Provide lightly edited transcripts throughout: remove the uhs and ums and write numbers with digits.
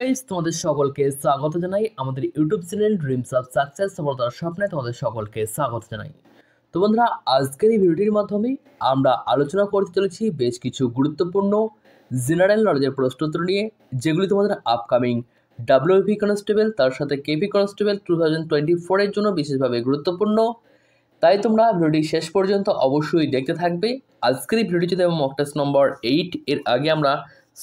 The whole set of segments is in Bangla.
গাইস তোমাদের সকলকে স্বাগত জানাই আমাদের YouTube channel dreams of success সফলতার স্বপ্নে তোমাদের সকলকে স্বাগত জানাই। তো বন্ধুরা, আজকের এই ভিডিওটির মাধ্যমে আমরা আলোচনা করতে চলেছি বেশ কিছু গুরুত্বপূর্ণ জেনারেল নলেজের প্রশ্নোত্তর নিয়ে, যেগুলি তোমাদের আপকামিং ডাব্লিউপি কনস্টেবল তার সাথে কেপি কনস্টেবল 2024 এর জন্য বিশেষভাবে গুরুত্বপূর্ণ। তাই তোমরা ভিডিওটি শেষ পর্যন্ত অবশ্যই দেখতে থাকবে। আজকের এই ভিডিওটিতে মক টেস্ট নম্বর 8 এর আগে আমরা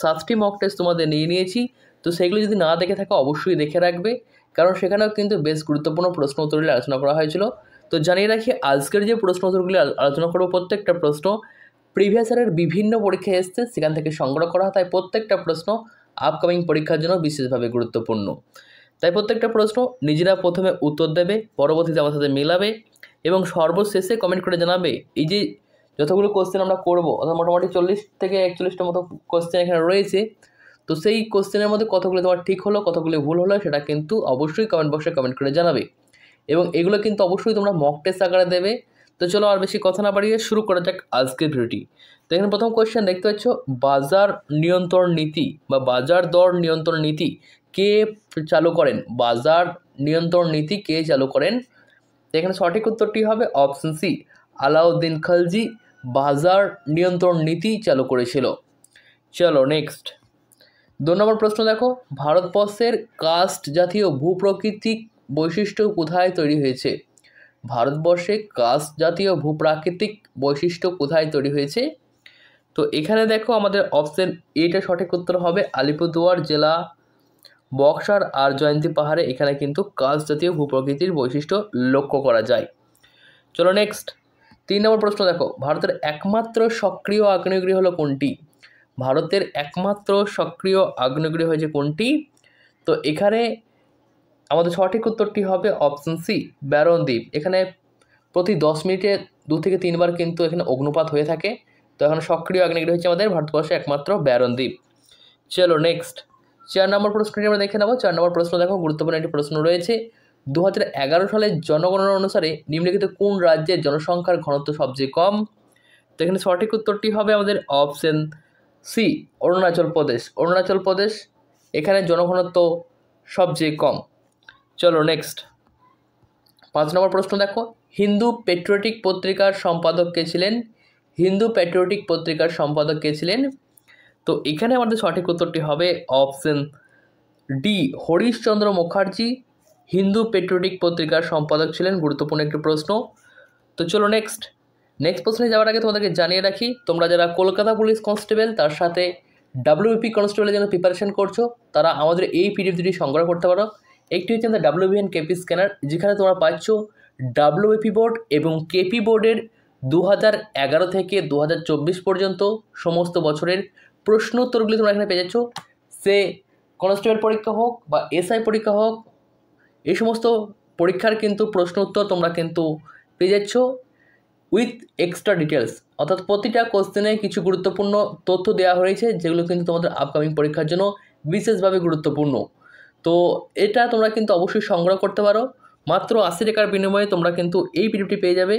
7টি মক টেস্ট তোমাদের নিয়েছি। তো সেগুলো যদি না দেখে থাকো অবশ্যই দেখে রাখবে, কারণ সেখানেও কিন্তু বেশ গুরুত্বপূর্ণ প্রশ্ন উত্তরগুলি আলোচনা করা হয়েছিল। তো জানিয়ে রাখি, আজকের যে প্রশ্ন উত্তরগুলি আলোচনা করবো প্রত্যেকটা প্রশ্ন প্রিভিয়াস ইয়ারের বিভিন্ন পরীক্ষায় এসছে, সেখান থেকে সংগ্রহ করা হয়। তাই প্রত্যেকটা প্রশ্ন আপকামিং পরীক্ষার জন্য বিশেষভাবে গুরুত্বপূর্ণ। তাই প্রত্যেকটা প্রশ্ন নিজেরা প্রথমে উত্তর দেবে, পরবর্তীতে আমার সাথে মেলাবে এবং সর্বশেষে কমেন্ট করে জানাবে এই যে যতগুলো কোশ্চেন আমরা করবো, অর্থাৎ মোটামুটি 40 থেকে 41টা মতো কোশ্চেন এখানে রয়েছে। তো সেই কোশ্চেনের মধ্যে কতগুলো তোমার ঠিক হলো, কতগুলো ভুল হলো, সেটা কিন্তু অবশ্যই কমেন্ট বক্সে কমেন্ট করে জানাবে এবং এগুলো কিন্তু অবশ্যই তোমরা মক টেস্ট আকারে দেবে। তো চলো আর বেশি কথা না বাড়িয়ে শুরু করা যাক আজকের ভিডিওটি। তো এখানে প্রথম কোয়েশ্চেন দেখতে পাচ্ছ, বাজার নিয়ন্ত্রণ নীতি বা বাজার দর নিয়ন্ত্রণ নীতি কে চালু করেন? বাজার নিয়ন্ত্রণ নীতি কে চালু করেন? এখানে সঠিক উত্তরটি হবে অপশন সি, আলাউদ্দিন খলজি বাজার নিয়ন্ত্রণ নীতি চালু করেছিল। চলো নেক্সট 2 নম্বর প্রশ্ন দেখো, ভারতবর্ষের কাস্ট জাতীয় ভূপ্রাকৃতিক বৈশিষ্ট্য কোথায় তৈরি হয়েছে? ভারতবর্ষে কাস্ট জাতীয় ভূপ্রাকৃতিক বৈশিষ্ট্য কোথায় তৈরি হয়েছে? তো এখানে দেখো আমাদের অপশন এটা সঠিক উত্তর হবে আলিপুরদুয়ার জেলা, বক্সার আর জয়ন্তী পাহাড়ে এখানে কিন্তু কাস্ট জাতীয় ভূপ্রকৃতির বৈশিষ্ট্য লক্ষ্য করা যায়। চলো নেক্সট 3 নম্বর প্রশ্ন দেখো, ভারতের একমাত্র সক্রিয় আগ্নেয়গিরি হলো কোনটি? ভারতের একমাত্র সক্রিয় আগ্নেয়গিরি হয়েছে কোনটি? তো এখানে আমাদের সঠিক উত্তরটি হবে অপশন সি, ব্যারন দ্বীপ। এখানে প্রতি 10 মিনিটে 2 থেকে 3 বার কিন্তু এখানে অগ্নুপাত হয়ে থাকে। তো এখন সক্রিয় আগ্নেয়গিরি হচ্ছে আমাদের ভারতবর্ষে একমাত্র ব্যারন দ্বীপ। চলো নেক্সট 4 নম্বর প্রশ্নটি আমরা দেখে নেব। 4 নম্বর প্রশ্ন দেখো, গুরুত্বপূর্ণ একটি প্রশ্ন রয়েছে। 2011 সালের জনগণনা অনুসারে নিম্নলিখিত কোন রাজ্যের জনসংখ্যার ঘনত্ব সবচেয়ে কম? তো এখানে সঠিক উত্তরটি হবে আমাদের অপশন সি, অরুণাচল প্রদেশ। অরুণাচল প্রদেশ এখানে জনঘনত্ব সবচেয়ে কম। চলো নেক্সট 5 নম্বর প্রশ্ন দেখো, হিন্দু পেট্রিয়টিক পত্রিকার সম্পাদক কে ছিলেন? হিন্দু পেট্রিয়টিক পত্রিকার সম্পাদক কে ছিলেন? তো এখানে আমাদের সঠিক উত্তরটি হবে option D, Harishchandra Mukherjee Hindu patriotic পত্রিকার সম্পাদক ছিলেন। গুরুত্বপূর্ণ একটি প্রশ্ন। তো চলো নেক্সট প্রশ্নে যাওয়ার আগে তোমাদেরকে জানিয়ে রাখি, তোমরা যারা কলকাতা পুলিশ কনস্টেবল তার সাথে ডাব্লিউপি কনস্টেবলের জন্য প্রিপারেশন করছো, তারা আমাদের এই পিডিএফ দুটি সংগ্রহ করতে পারো। একটি হচ্ছে আমাদের ডাব্লিউবিএন কেপি স্ক্যানার, যেখানে তোমরা পাচ্ছ ডাব্লিউপি বোর্ড এবং কেপি বোর্ডের 2011 থেকে 2024 পর্যন্ত সমস্ত বছরের প্রশ্ন উত্তরগুলি তোমরা এখানে পেয়ে যাচ্ছ। সে কনস্টেবল পরীক্ষা হোক বা এসআই পরীক্ষা হোক, এই সমস্ত পরীক্ষার কিন্তু প্রশ্ন উত্তর তোমরা কিন্তু পেয়ে যাচ্ছ উইথ এক্সট্রা ডিটেলস, অর্থাৎ প্রতিটা কোশ্চেনে কিছু গুরুত্বপূর্ণ তথ্য দেওয়া হয়েছে, যেগুলো কিন্তু তোমাদের আপকামিং পরীক্ষার জন্য বিশেষভাবে গুরুত্বপূর্ণ। তো এটা তোমরা কিন্তু অবশ্যই সংগ্রহ করতে পারো। মাত্র 80 টাকার বিনিময়ে তোমরা কিন্তু এই পিডিএফটি পেয়ে যাবে।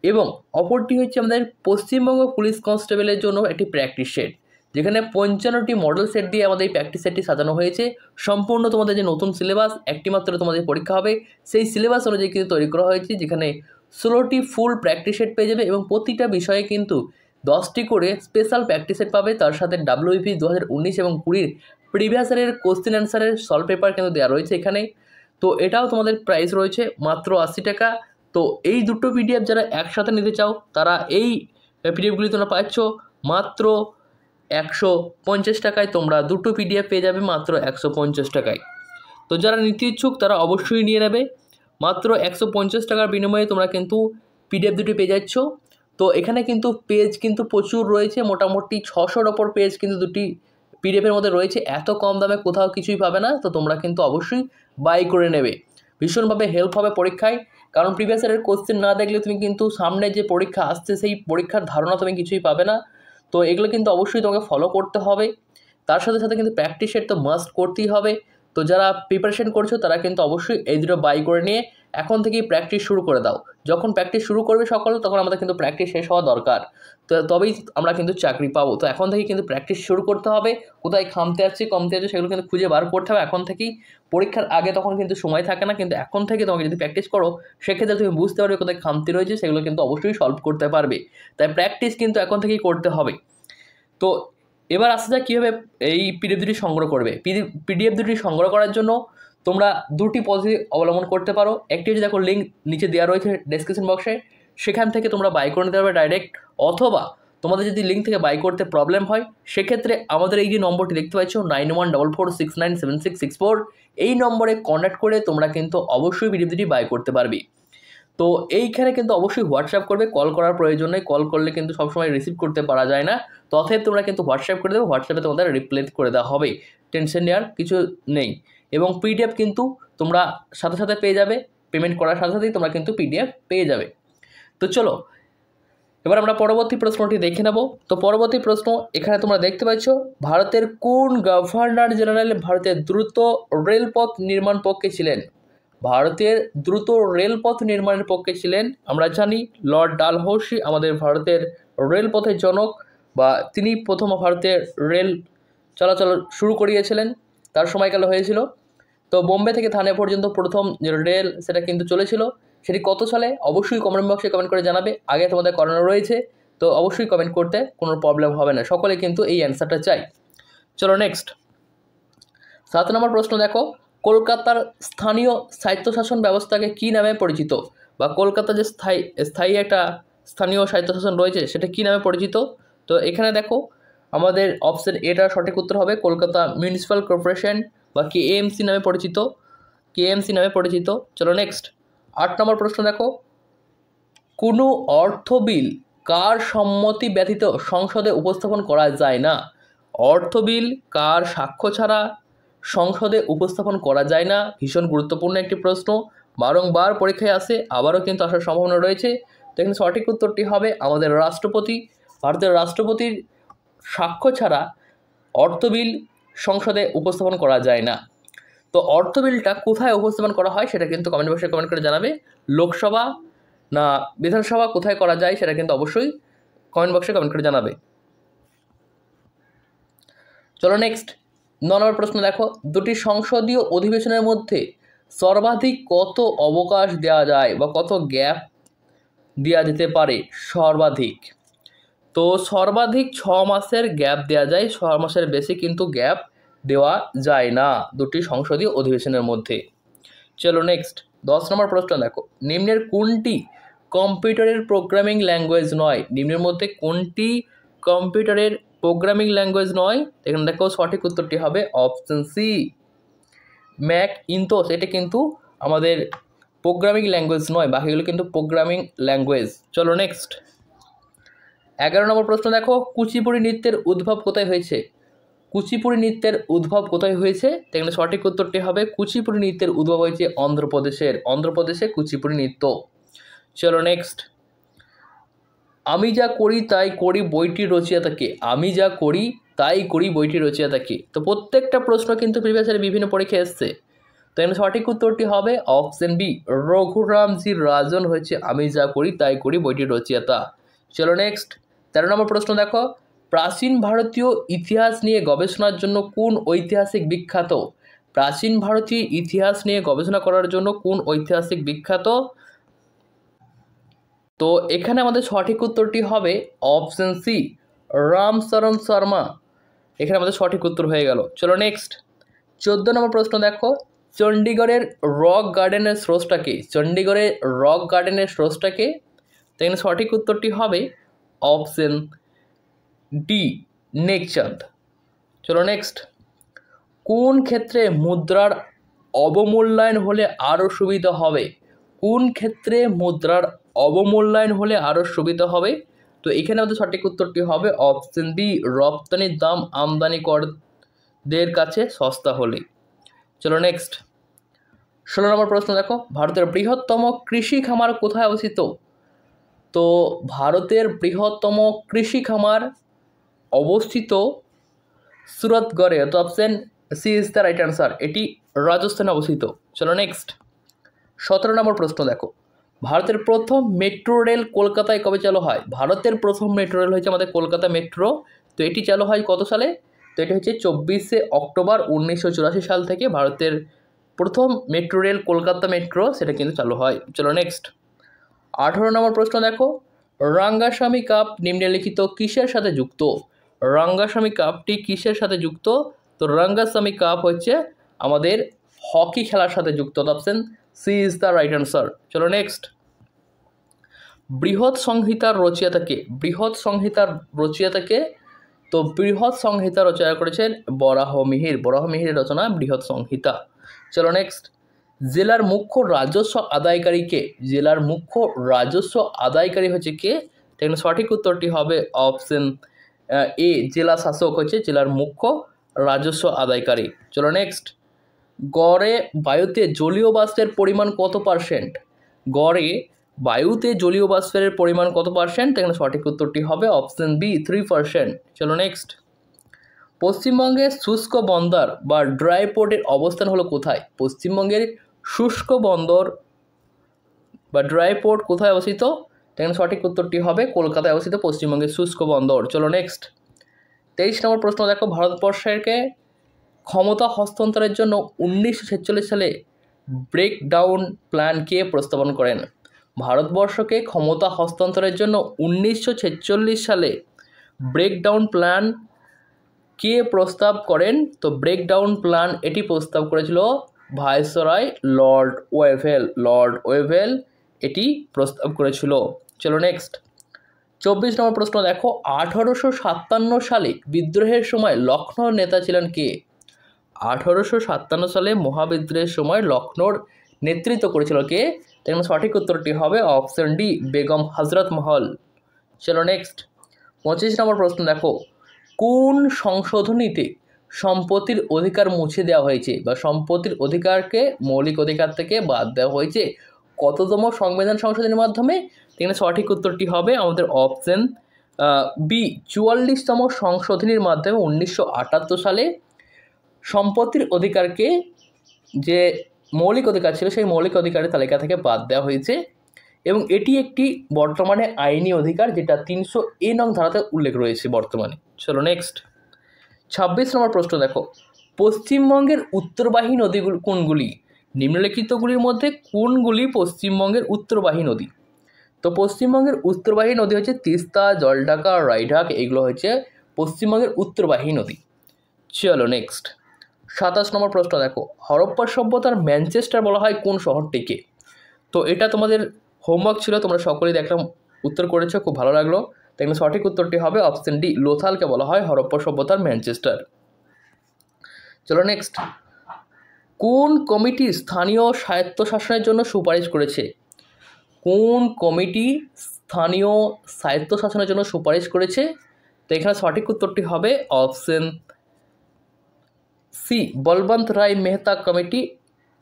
এবং অপরটি হচ্ছে আমাদের পশ্চিমবঙ্গ পুলিশ কনস্টেবলের জন্য একটি প্র্যাকটিস সেট, যেখানে 55টি মডেল সেট দিয়ে আমাদের এই প্র্যাকটিস সেটটি সাজানো হয়েছে। সম্পূর্ণ তোমাদের যে নতুন সিলেবাস, একটি মাত্র তোমাদের পরীক্ষা হবে, সেই সিলেবাস অনুযায়ী কিন্তু তৈরি করা হয়েছে, যেখানে 16টি ফুল প্র্যাকটিস সেট পেয়ে যাবে এবং প্রতিটা বিষয়ে কিন্তু 10টি করে স্পেশাল প্র্যাকটিস সেট পাবে। তার সাথে ডাব্লিউপি 2019 এবং 20 প্রিভিয়াস ইয়ারের কোশ্চেন অ্যান্সারের সলভ পেপার কিন্তু দেওয়া রয়েছে এখানে। তো এটাও তোমাদের প্রাইস রয়েছে মাত্র 80 টাকা। তো এই দুটো পিডিএফ যারা একসাথে নিতে চাও, তারা এই পিডিএফগুলি তোমরা পাচ্ছ মাত্র 150 টাকায়। তোমরা দুটো পিডিএফ পেয়ে যাবে মাত্র 150 টাকায়। তো যারা নিতে ইচ্ছুক তারা অবশ্যই নিয়ে নেবে। মাত্র 150 টাকার বিনিময়ে তোমরা কিন্তু পিডিএফ দুটি পেয়ে যাচ্ছ। তো এখানে কিন্তু পেজ কিন্তু প্রচুর রয়েছে, মোটামুটি 600-র ওপর পেজ কিন্তু দুটি পিডিএফের মধ্যে রয়েছে। এত কম দামে কোথাও কিছুই পাবে না। তো তোমরা কিন্তু অবশ্যই বাই করে নেবে, ভীষণভাবে হেল্প হবে পরীক্ষায়। কারণ প্রিভিয়াস ইয়ারের কোশ্চেন না দেখলে তুমি কিন্তু সামনে যে পরীক্ষা আসছে সেই পরীক্ষার ধারণা তুমি কিছুই পাবে না। তো এগুলো কিন্তু অবশ্যই তোমাকে ফলো করতে হবে। তার সাথে সাথে কিন্তু প্র্যাকটিস সেট তো মাস্ট করতেই হবে। তো যারা প্রিপারেশন করছো তারা কিন্তু অবশ্যই এই দুটো বাই করে নিয়ে এখন থেকেই প্র্যাকটিস শুরু করে দাও। যখন প্র্যাকটিস শুরু করবে সকল, তখন আমাদের কিন্তু প্র্যাকটিস শেষ হওয়া দরকার, তো তবেই আমরা কিন্তু চাকরি পাবো। তো এখন থেকেই কিন্তু প্র্যাকটিস শুরু করতে হবে। কোথায় খামতে আছে কমতে আছে সেগুলো কিন্তু খুঁজে বার করতে হবে এখন থেকেই। পরীক্ষার আগে তখন কিন্তু সময় থাকে না, কিন্তু এখন থেকে তোমাকে যদি প্র্যাকটিস করো সেক্ষেত্রে তুমি বুঝতে পারবে কোথায় খামতি রয়েছে, সেগুলো কিন্তু অবশ্যই সলভ করতে পারবে। তাই প্র্যাকটিস কিন্তু এখন থেকেই করতে হবে। তো এবার আসা যাক কীভাবে এই পিডিএফ দুটি সংগ্রহ করবে। পিডিএফ দুটি সংগ্রহ করার জন্য তোমরা দুটি পদ্ধতি অবলম্বন করতে পারো। একটি হচ্ছে দেখো লিঙ্ক নিচে দেওয়া রয়েছে ডেসক্রিপশন বক্সে, সেখান থেকে তোমরা বাই করে নিতে পারবে ডাইরেক্ট। অথবা তোমাদের যদি লিঙ্ক থেকে বাই করতে প্রবলেম হয় সেক্ষেত্রে আমাদের এই যে নম্বরটি দেখতে পাচ্ছ 9144697664, এই নম্বরে কন্ট্যাক্ট করে তোমরা কিন্তু অবশ্যই পিডিএফ দুটি বাই করতে পারবে। তো এইখানে কিন্তু অবশ্যই হোয়াটসঅ্যাপ করবে, কল করার প্রয়োজন নেই। কল করলে কিন্তু সবসময় রিসিভ করতে পারা যায় না, তথাপি তোমরা কিন্তু হোয়াটসঅ্যাপ করে দেবে, হোয়াটসঅ্যাপে তোমাদের রিপ্লাই করে দেওয়া হবে, টেনশন নেওয়ার কিছু নেই। এবং পিডিএফ কিন্তু তোমরা সাথে সাথে পেয়ে যাবে, পেমেন্ট করার সাথে সাথেই তোমরা কিন্তু পিডিএফ পেয়ে যাবে। তো চলো এবার আমরা পরবর্তী প্রশ্নটি দেখে নেব। তো পরবর্তী প্রশ্ন এখানে তোমরা দেখতে পাচ্ছ, ভারতের কোন গভর্নর জেনারেল ভারতের দ্রুত রেলপথ নির্মাণ পক্ষে ছিলেন? ভারতের দ্রুত রেলপথ নির্মাণের পক্ষে ছিলেন আমরা জানি লর্ড ডালহৌসি আমাদের ভারতের রেলপথের জনক, বা তিনি প্রথম ভারতের রেল চলাচল শুরু করিয়েছিলেন, তার সময়কালে হয়েছিল। তো বোম্বে থেকে থানে পর্যন্ত প্রথম যে রেল সেটা কিন্তু চলেছিল, সেটি কত সালে অবশ্যই কমেন্ট বক্সে কমেন্ট করে জানাবে। আগে তোমাদের করানো রয়েছে, তো অবশ্যই কমেন্ট করতে কোনো প্রবলেম হবে না, সকলে কিন্তু এই অ্যান্সারটা চাই। চলো নেক্সট 7 নম্বর প্রশ্ন দেখো, কলকাতার স্থানীয় স্বায়ত্তশাসন ব্যবস্থাকে কী নামে পরিচিত? বা কলকাতার যে স্থায়ী একটা স্থানীয় স্বায়ত্তশাসন রয়েছে সেটা কী নামে পরিচিত? তো এখানে দেখো আমাদের অপশন এটার সঠিক উত্তর হবে কলকাতা মিউনিসিপ্যাল কর্পোরেশন বা কেএমসি নামে পরিচিত, কেএমসি নামে পরিচিত। চলো নেক্সট 8 নম্বর প্রশ্ন দেখো, কোনো অর্থ বিল কার সম্মতি ব্যতীত সংসদে উপস্থাপন করা যায় না? অর্থ বিল কার সাক্ষ্য ছাড়া সংসদে উপস্থাপন করা যায় না? ভীষণ গুরুত্বপূর্ণ একটি প্রশ্ন, বারংবার পরীক্ষায় আসে, আবারও কিন্তু আসার সম্ভাবনা রয়েছে। তো এখানে সঠিক উত্তরটি হবে আমাদের রাষ্ট্রপতি। ভারতের রাষ্ট্রপতির সাক্ষ্য ছাড়া অর্থ বিল সংসদে উপস্থাপন করা যায় না। তো অর্থ বিলটা কোথায় উপস্থাপন করা হয় সেটা কিন্তু কমেন্ট বক্সে কমেন্ট করে জানাবে। লোকসভা না বিধানসভা কোথায় করা যায় সেটা কিন্তু অবশ্যই কমেন্ট বক্সে কমেন্ট করে জানাবে। চলো নেক্সট 9 নম্বর প্রশ্ন দেখো, দুটি সংসদীয় অধিবেশনের মধ্যে সর্বাধিক কত অবকাশ দেওয়া যায় বা কত গ্যাপ দেওয়া যেতে পারে? সর্বাধিক, তো সর্বাধিক 6 মাসের গ্যাপ দেওয়া যায়, 6 মাসের বেশি কিন্তু গ্যাপ দেওয়া যায় না দুটি সংসদীয় অধিবেশনের মধ্যে। চলো নেক্সট 10 নম্বর প্রশ্ন দেখো, নিম্নের কোনটি কম্পিউটারের প্রোগ্রামিং ল্যাঙ্গুয়েজ নয়? নিম্নের মধ্যে কোনটি কম্পিউটারের প্রোগ্রামিং ল্যাঙ্গুয়েজ নয়? এখানে দেখো সঠিক উত্তরটি হবে অপশন সি, ম্যাকিনতোশ। এটা কিন্তু আমাদের প্রোগ্রামিং ল্যাঙ্গুয়েজ নয়, বাকিগুলো কিন্তু প্রোগ্রামিং ল্যাঙ্গুয়েজ। চলো নেক্সট 11 নম্বর প্রশ্ন দেখো, কুচিপুড়ি নৃত্যের উদ্ভব কোথায় হয়েছে? কুচিপুড়ি নৃত্যের উদ্ভব কোথায় হয়েছে? এখানে সঠিক উত্তরটি হবে কুচিপুড়ি নৃত্যের উদ্ভব হয়েছে অন্ধ্রপ্রদেশে কুচিপুড়ি নৃত্য। চলো নেক্সট, আমি যা করি তাই করি বইটির রচয়িতাকে? আমি যা করি তাই করি বইটির রচয়িতাকে? তো প্রত্যেকটা প্রশ্ন কিন্তু প্রিভিয়াস ইয়ারে বিভিন্ন পরীক্ষা এসছে, তো এখানে সঠিক উত্তরটি হবে অপশন বি, রঘুরামজি রাজন হয়েছে আমি যা করি তাই করি বইটির রচয়িতা। চলো নেক্সট 13 নম্বর প্রশ্ন দেখো, প্রাচীন ভারতীয় ইতিহাস নিয়ে গবেষণার জন্য কোন ঐতিহাসিক বিখ্যাত? প্রাচীন ভারতীয় ইতিহাস নিয়ে গবেষণা করার জন্য কোন ঐতিহাসিক বিখ্যাত? তো এখানে আমাদের সঠিক উত্তরটি হবে অপশন সি, রামচরণ শর্মা। এখানে আমাদের সঠিক উত্তর হয়ে গেল। চলো নেক্সট 14 নম্বর প্রশ্ন দেখো, চণ্ডীগড়ের রক গার্ডেনের স্রষ্টাকে? চণ্ডীগড়ের রক গার্ডেনের স্রষ্টাকে? তো এখানে সঠিক উত্তরটি হবে অপশন ডি, নেকচাঁদ। চলো নেক্সট, কোন ক্ষেত্রে মুদ্রার অবমূল্যায়ন হলে আরও সুবিধা হবে? কোন ক্ষেত্রে মুদ্রার অবমূল্যায়ন হলে আরও সুবিধা হবে? তো এখানে আমাদের সঠিক উত্তরটি হবে অপশন বি, রপ্তানির দাম আমদানিকারকদের কাছে সস্তা হলে। চলো নেক্সট 16 নম্বর প্রশ্ন দেখো, ভারতের বৃহত্তম কৃষি খামার কোথায় অবস্থিত? তো ভারতের বৃহত্তম কৃষি খামার অবস্থিত সুরতগড়ে, তো option C is the right answer, এটি রাজস্থানে অবস্থিত। চলো নেক্সট 17 নম্বর প্রশ্ন দেখো, ভারতের প্রথম মেট্রো রেল কলকাতায় কবে চালু হয়? ভারতের প্রথম মেট্রো রেল হচ্ছে আমাদের কলকাতা মেট্রো। তো এটি চালু হয় কত সালে? তো এটি হচ্ছে 24শে অক্টোবর 1984 সাল থেকে ভারতের প্রথম মেট্রো রেল কলকাতা মেট্রো সেটা কিন্তু চালু হয়। চলো নেক্সট 18 নম্বর প্রশ্ন দেখো, রাঙ্গাস্বামী কাপ নিম্নলিখিত কিসের সাথে যুক্ত? রাঙ্গাস্বামী কাপটি কিসের সাথে যুক্ত? তো রাঙ্গাস্বামী কাপ হচ্ছে আমাদের হকি খেলার সাথে যুক্ত। Option C is the right answer. চলো নেক্সট, বৃহৎ সংহিতার রচয়িতাকে? বৃহৎ সংহিতার রচয়িতাকে? তো বৃহৎ সংহিতা রচনা করেছেন বরাহমিহির। বরাহমিহিরের রচনা বৃহৎ সংহিতা। চলো নেক্সট, জেলার মুখ্য রাজস্ব আদায়কারীকে? জেলার মুখ্য রাজস্ব আদায়কারী হচ্ছে কে? এখানে সঠিক উত্তরটি হবে অপশন এ, জেলা শাসক হচ্ছে জেলার মুখ্য রাজস্ব আদায়কারী। চলো নেক্সট, গড়ে বায়ুতে জলীয় বাষ্পের পরিমাণ কত পার্সেন্ট? গড়ে বায়ুতে জলীয় বাষ্পের পরিমাণ কত পার্সেন্ট? এখানে সঠিক উত্তরটি হবে অপশন বি, 3%। চলো নেক্সট, পশ্চিমবঙ্গের শুষ্ক বন্দর বা ড্রাই পোর্টের অবস্থান হলো কোথায়? পশ্চিমবঙ্গের শুষ্ক বন্দর বা ড্রাই পোর্ট কোথায় অবস্থিত? এখানে সঠিক উত্তরটি হবে কলকাতায় অবস্থিত পশ্চিমবঙ্গের শুষ্ক বন্দর। চলো নেক্সট, 23 নম্বর প্রশ্ন দেখো, ভারতবর্ষকে ক্ষমতা হস্তান্তরের জন্য 1946 সালে ব্রেকডাউন প্ল্যান কে প্রস্তাবন করেন? ভারতবর্ষকে ক্ষমতা হস্তান্তরের জন্য 1946 সালে ব্রেকডাউন প্ল্যান কে প্রস্তাব করেন? তো ব্রেকডাউন প্ল্যান এটি প্রস্তাব করেছিল viceroy Lord Wavell. Lord Wavell এটি প্রস্তাব করেছিল। চলো নেক্সট, 24 নম্বর প্রশ্ন দেখো, 1857 সালে বিদ্রোহের সময় লখনৌর নেতা ছিলেন কে? 1857 সালে মহাবিদ্রোহের সময় লখনৌর নেতৃত্ব করেছিল কে? এখানে সঠিক উত্তরটি হবে অপশন ডি, বেগম হজরত মহল। চলো নেক্সট, 25 নম্বর প্রশ্ন দেখো, কোন সংশোধনীতে সম্পত্তির অধিকার মুছে দেওয়া হয়েছে বা সম্পত্তির অধিকারকে মৌলিক অধিকার থেকে বাদ দেওয়া হয়েছে? কততম সংবিধান সংশোধনীর মাধ্যমে? এখানে সঠিক উত্তরটি হবে আমাদের অপশন বি, 44তম সংশোধনীর মাধ্যমে 1978 সালে সম্পত্তির অধিকারকে যে মৌলিক অধিকার ছিল সেই মৌলিক অধিকারের তালিকা থেকে বাদ দেওয়া হয়েছে এবং এটি একটি বর্তমানে আইনি অধিকার যেটা 300A নং ধারাতে উল্লেখ রয়েছে বর্তমানে। চলো নেক্সট, 26 নম্বর প্রশ্ন দেখো, পশ্চিমবঙ্গের উত্তরবাহী নদীগুলো কোনগুলি? নিম্নলিখিতগুলির মধ্যে কোনগুলি পশ্চিমবঙ্গের উত্তরবাহী নদী? তো পশ্চিমবঙ্গের উত্তরবাহী নদী হচ্ছে তিস্তা, জলঢাকা, রায়ঢাক, এগুলো হচ্ছে পশ্চিমবঙ্গের উত্তরবাহী নদী। চলো নেক্সট, 27 নম্বর প্রশ্ন দেখো, হরপ্পা সভ্যতার ম্যানচেস্টার বলা হয় কোন শহরটিকে? তো এটা তোমাদের হোমওয়ার্ক ছিল, তোমরা সকলেই দেখলাম উত্তর করেছো, খুব ভালো লাগলো। তাই সঠিক উত্তরটি হবে অপশন ডি, লোথালকে বলা হয় হরপ্পা সভ্যতার ম্যানচেস্টার। চলো নেক্সট, কোন কমিটি স্থানীয় স্বায়ত্তশাসনের জন্য সুপারিশ করেছে? কোন কমিটি স্থানীয় স্বায়ত্তশাসনের জন্য সুপারিশ করেছে? তো এখানে সঠিক উত্তরটি হবে অপশন সি, বলবন্ত রায় মেহতা কমিটি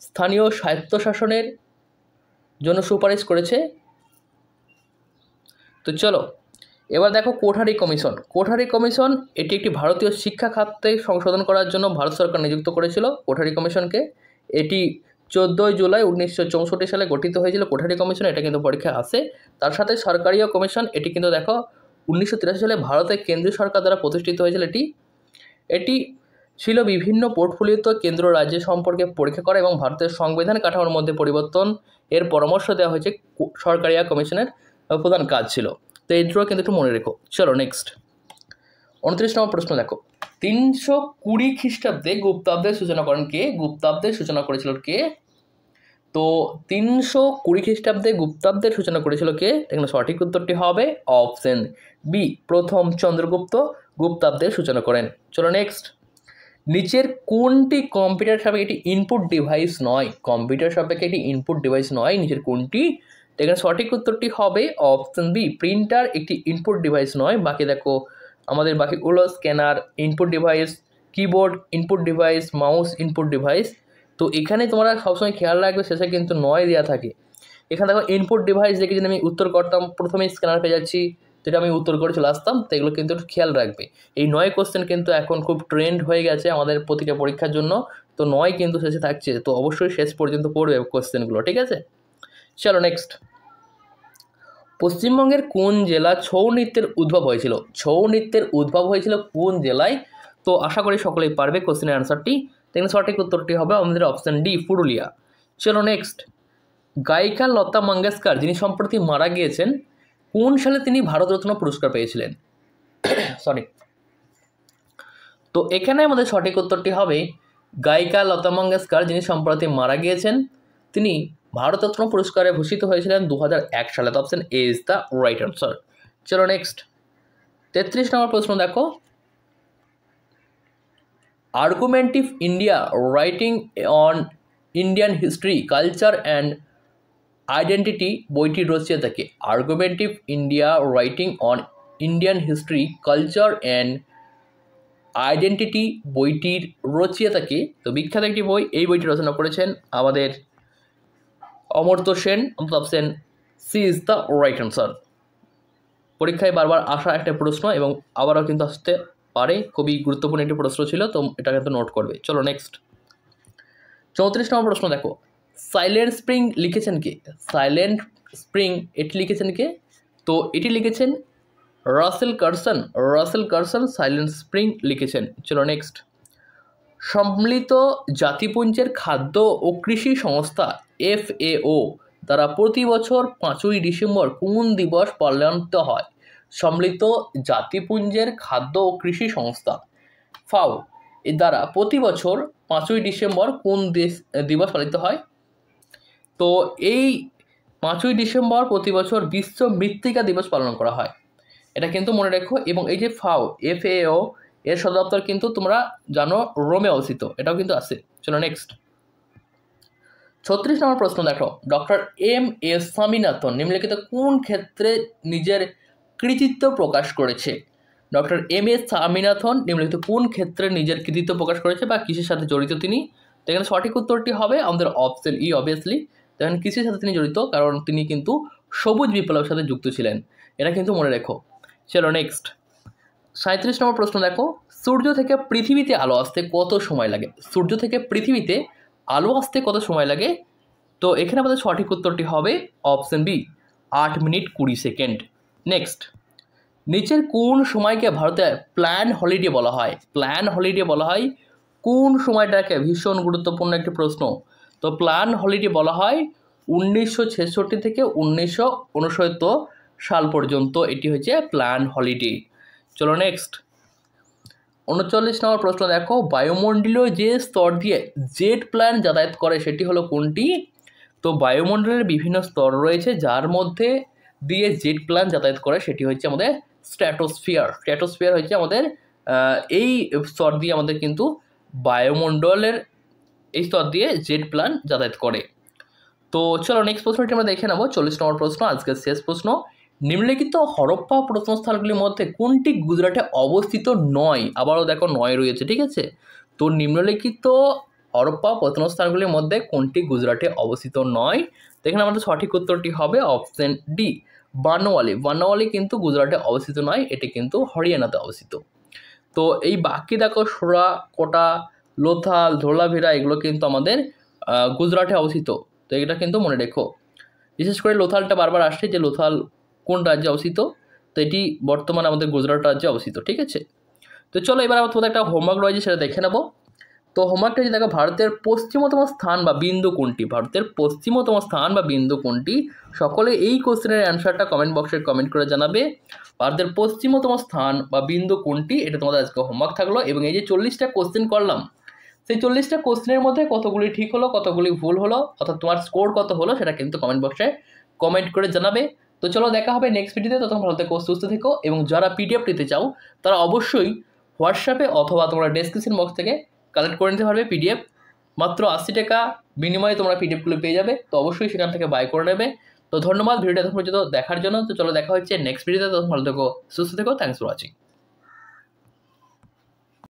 স্থানীয় স্বায়ত্তশাসনের জন্য সুপারিশ করেছে। তো চলো এবার দেখো কোঠারি কমিশন। কোঠারি কমিশন এটি একটি ভারতীয় শিক্ষা খাতে সংশোধন করার জন্য ভারত সরকার নিযুক্ত করেছিল কোঠারি কমিশনকে। এটি 14 জুলাই 1964 সালে গঠিত হয়েছিল কোঠারি কমিশন। এটা কিন্তু পরীক্ষায় আসে। তার সাথে সরকারিও কমিশন, এটি কিন্তু দেখো 1983 সালে ভারতের কেন্দ্রীয় সরকার দ্বারা প্রতিষ্ঠিত হয়েছিল। এটি ছিল বিভিন্ন পোর্টফোলিওতে কেন্দ্র রাজ্য সম্পর্কে পরীক্ষা করা এবং ভারতের সংবিধান কাঠামোর মধ্যে পরিবর্তন এর পরামর্শ দেওয়া হয়েছে সরকারিয়া কমিশনের প্রধান কাজ ছিল। তো এইগুলো কিন্তু একটু মনে রেখো। চলো নেক্সট, 29 নম্বর প্রশ্ন দেখো, 320 খ্রিস্টাব্দে গুপ্তাব্দের সূচনা করেন কে? গুপ্তাব্দের সূচনা করেছিল কে? তো 320 খ্রিস্টাব্দে গুপ্তাব্দের সূচনা করেছিল কে? এখানে সঠিক উত্তরটি হবে অপশন বি, প্রথম চন্দ্রগুপ্ত গুপ্তাব্দের সূচনা করেন। চলো নেক্সট, নিচের কোনটি কম্পিউটার সাপেক্ষে একটি ইনপুট ডিভাইস নয়? কম্পিউটার সাপেক্ষে একটি ইনপুট ডিভাইস নয়, নিচের কোনটি? এখানে সঠিক উত্তরটি হবে অপশন বি, প্রিন্টার একটি ইনপুট ডিভাইস নয়। বাকি দেখো আমাদের বাকিগুলো scanner input device, keyboard input device, mouse input device. তো এখানে তোমরা সবসময় খেয়াল রাখবে শেষে কিন্তু নয় দেওয়া থাকে। এখানে দেখো ইনপুট ডিভাইস দেখে যদি আমি উত্তর করতাম প্রথমেই স্ক্যানার পেয়ে যাচ্ছি, তো এটা আমি উত্তর করে চলে আসতাম। তো এগুলো কিন্তু একটু খেয়াল রাখবে। এই 9 কোশ্চেন কিন্তু এখন খুব ট্রেন্ড হয়ে গেছে আমাদের প্রতিটা পরীক্ষার জন্য। তো তো 9 কিন্তু শেষে থাকছে, তো অবশ্যই শেষ পর্যন্ত পড়বে কোশ্চেনগুলো, ঠিক আছে। চলো নেক্সট, পশ্চিমবঙ্গের কোন জেলা ছৌ নৃত্যের উদ্ভব হয়েছিল? ছৌ নৃত্যের উদ্ভব হয়েছিল কোন জেলায়? তো আশা করি সকলেই পারবে কোশ্চেনের অ্যান্সারটি। তাই সঠিক উত্তরটি হবে আমাদের অপশান ডি, পুরুলিয়া। চলো নেক্সট, গায়িকা লতা মঙ্গেশকর যিনি সম্প্রতি মারা গিয়েছেন, কোন সালে তিনি ভারতরত্ন পুরস্কার পেয়েছিলেন? সরি, তো এখানে আমাদের সঠিক উত্তরটি হবে গায়িকা লতা মঙ্গেশকর যিনি সম্প্রতি মারা গিয়েছেন, তিনি ভারতরত্ন পুরস্কারে ভূষিত হয়েছিলেন 2001 সালে। তো option A is the right answer. চলো নেক্সট, 33 নম্বর প্রশ্ন দেখো, argumentative India writing on Indian history culture and identity বইটির রচয়িতা কে? Argumentative India writing on Indian history culture and identity বইটির রচয়িতাকে? তো বিখ্যাত একটি বই, এই বইটি রচনা করেছেন আমাদের Amartya Sen. Option C is the right answer. পরীক্ষায় বারবার আসা একটা প্রশ্ন এবং আবারও কিন্তু আসতে পারে, খুবই গুরুত্বপূর্ণ একটি প্রশ্ন ছিল, তো এটা কিন্তু নোট করবে। চলো নেক্সট, 34 নম্বর প্রশ্ন দেখো, সাইলেন্ট স্প্রিং লিখেছেন কে? সাইলেন্ট স্প্রিং এটি লিখেছেন কে? তো এটি লিখেছেন Rachel Carson. Rachel Carson silent spring লিখেছেন। চলো নেক্সট, সম্মিলিত জাতিপুঞ্জের খাদ্য ও কৃষি সংস্থা FAO দ্বারা প্রতি বছর 5ই ডিসেম্বর কোন দিবস পালিত হয়? সম্মিলিত জাতিপুঞ্জের খাদ্য ও কৃষি সংস্থা FAO এর দ্বারা প্রতি বছর 5ই ডিসেম্বর কোন দিবস পালিত হয়? তো এই 5ই ডিসেম্বর প্রতি বছর বিশ্ব মৃত্তিকা দিবস পালন করা হয়, এটা কিন্তু মনে রেখো। এবং এই যে FAO এর সদর দপ্তর কিন্তু তোমরা জানো রোমে অবস্থিত, এটাও কিন্তু আছে। চলো নেক্সট, 36 নম্বর প্রশ্ন দেখো, ডক্টর MS স্বামীনাথন নিম্নলিখিত কোন ক্ষেত্রে নিজের কৃতিত্ব প্রকাশ করেছে? ডক্টর MS স্বামীনাথন নিম্নলিখিত কোন ক্ষেত্রে নিজের কৃতিত্ব প্রকাশ করেছে বা কিসের সাথে জড়িত তিনি? তো এখানে সঠিক উত্তরটি হবে আমাদের অপশন ই, অবভিয়াসলি। দেখেন কিসের সাথে তিনি জড়িত, কারণ তিনি কিন্তু সবুজ বিপ্লবের সাথে যুক্ত ছিলেন, এটা কিন্তু মনে রেখো। চলো নেক্সট, 37 নম্বর প্রশ্ন দেখো, সূর্য থেকে পৃথিবীতে আলো আসতে কত সময় লাগে? সূর্য থেকে পৃথিবীতে আলো আসতে কত সময় লাগে? তো এখানে আমাদের সঠিক উত্তরটি হবে option B, 8 minute 20 second. Next, নিচের কোন সময়কে ভারতে প্ল্যান হলিডে বলা হয়? প্ল্যান হলিডে বলা হয় কোন সময়টাকে? ভীষণ গুরুত্বপূর্ণ একটি প্রশ্ন। তো প্ল্যান হলিডে বলা হয় 1966 থেকে 1969 সাল পর্যন্ত, এটি হচ্ছে প্ল্যান হলিডে। চলো নেক্সট, 39 নম্বর প্রশ্ন দেখো, বায়ুমণ্ডলীয় যে স্তর দিয়ে জেট প্ল্যান যাতায়াত করে সেটি হলো কোনটি? তো বায়ুমণ্ডলের বিভিন্ন স্তর রয়েছে যার মধ্যে দিয়ে জেট প্ল্যান যাতায়াত করে, সেটি হচ্ছে আমাদের স্ট্র্যাটোস্ফিয়ার। স্ট্র্যাটোস্ফিয়ার হচ্ছে আমাদের এই স্তর দিয়ে আমাদের কিন্তু বায়ুমণ্ডলের এই স্তর দিয়ে জেট প্ল্যান যাতায়াত করে। তো চলো নেক্সট প্রশ্নটি আমরা দেখে নেবো, 40 নম্বর প্রশ্ন, আজকের শেষ প্রশ্ন। নিম্নলিখিত হরপ্পা প্রত্নস্থলগুলির মধ্যে কোনটি গুজরাটে অবস্থিত নয়? আবারও দেখো নয় রয়েছে, ঠিক আছে। তো নিম্নলিখিত হরপ্পা প্রত্নস্থলগুলির মধ্যে কোনটি গুজরাটে অবস্থিত নয়? তো এখানে আমাদের সঠিক উত্তরটি হবে অপশন ডি, বানোয়ালি। বানোয়ালি কিন্তু গুজরাটে অবস্থিত নয়, এটি কিন্তু হরিয়ানাতে অবস্থিত। তো এই বাকি দেখো সোরা, কোটা, লোথাল, ধোলাভিরা এগুলো কিন্তু আমাদের গুজরাটে অবস্থিত, তো এটা কিন্তু মনে রেখো। বিশেষ করে লোথালটা বারবার আসছে যে লোথাল কোন রাজ্যে অবস্থিত, তো এটি বর্তমানে আমাদের গুজরাট রাজ্যে অবস্থিত, ঠিক আছে। তো চলো এবার আমার তোমাদের একটা হোমওয়ার্ক রয়েছে, সেটা দেখে নেবো। তো হোমওয়ার্কটা যে দেখো, ভারতের পশ্চিমতম স্থান বা বিন্দু কোনটি? ভারতের পশ্চিমতম স্থান বা বিন্দু কোনটি? সকলে এই কোশ্চেনের অ্যান্সারটা কমেন্ট বক্সে কমেন্ট করে জানাবে। ভারতের পশ্চিমতম স্থান বা বিন্দু কোনটি, এটা তোমাদের আজকে হোমওয়ার্ক থাকলো। এবং এই যে 40টা কোশ্চেন করলাম, সেই 40টা কোশ্চেনের মধ্যে কতগুলি ঠিক হলো, কতগুলি ভুল হলো, অর্থাৎ তোমার স্কোর কত হলো, সেটা কিন্তু কমেন্ট বক্সে কমেন্ট করে জানাবে। তো চলো দেখা হবে নেক্সট ভিডিওতে, তখন ভালো থেকো, সুস্থ থেকো। এবং যারা PDF নিতে চাও তারা অবশ্যই হোয়াটসঅ্যাপে অথবা তোমরা ডেসক্রিপশন বক্স থেকে কালেক্ট করে নিতে পারবে PDF। মাত্র 80 টাকা বিনিময়ে তোমরা PDFগুলো পেয়ে যাবে, তো অবশ্যই সেখান থেকে বাই করে নেবে। তো ধন্যবাদ ভিডিওটা এখন পর্যন্ত দেখার জন্য। তো চলো দেখা হচ্ছে নেক্সট ভিডিওতে, তখন ভালো থেকো, সুস্থ থেকো। Thanks for watching.